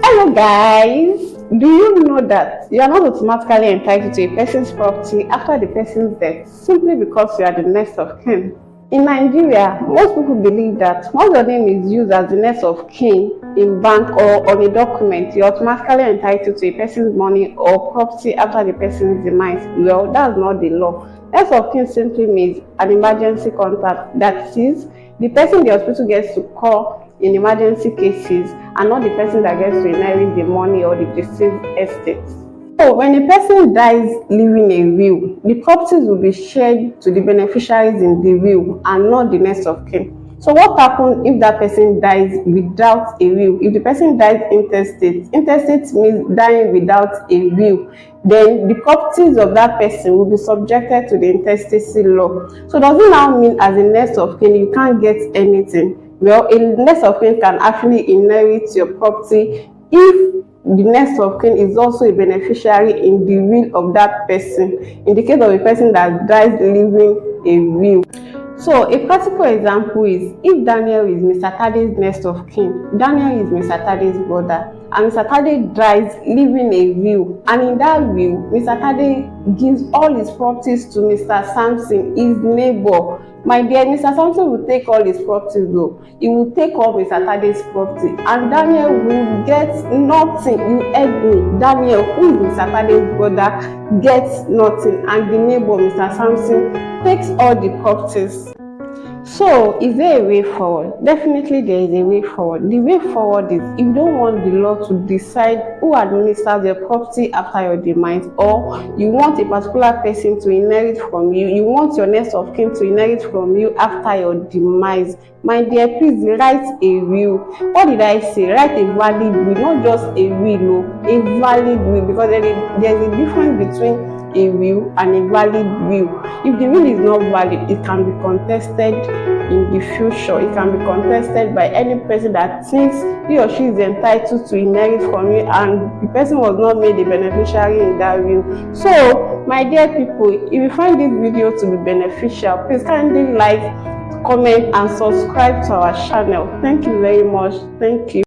Hello guys, do you know that you are not automatically entitled to a person's property after the person's death simply because you are the next of kin? In Nigeria, most people believe that once your name is used as the next of kin in bank or on a document, you're automatically entitled to a person's money or property after the person's demise. Well, that's not the law. Next of kin simply means an emergency contact, that is, the person the hospital gets to call in emergency cases and not the person that gets to inherit the money or the deceased estate. So when a person dies leaving a will, the properties will be shared to the beneficiaries in the will and not the next of kin. So what happens if that person dies without a will? If the person dies intestate means dying without a will, then the properties of that person will be subjected to the intestacy law. So does it now mean as a next of kin you can't get anything? Well, a next of kin can actually inherit your property if the next of kin is also a beneficiary in the will of that person, in the case of a person that dies leaving a will. So a practical example is if Daniel is Mr. Tade's next of kin, Daniel is Mr. Tade's brother, and Mr. Tade dies leaving a will, and in that will, Mr. Tade gives all his properties to Mr. Samson, his neighbor. My dear, Mr. Samson will take all his properties though. He will take all Mr. Tade's property, and Daniel will get nothing. You heard me. Daniel, who is Mr. Tade's brother, gets nothing, and the neighbor, Mr. Samson, takes all the properties. So, is there a way forward? Definitely there is a way forward. The way forward is if you don't want the law to decide who administers your property after your demise, or you want a particular person to inherit from you, you want your next of kin to inherit from you after your demise, my dear, please write a will. What did I say? Write a valid will, not just a will, a valid will, because there's a difference between a will and a valid will. If the will is not valid, it can be contested in the future. It can be contested by any person that thinks he or she is entitled to inherit from you and the person was not made a beneficiary in that will. So my dear people, if you find this video to be beneficial, please kindly like, comment and subscribe to our channel. Thank you very much. Thank you.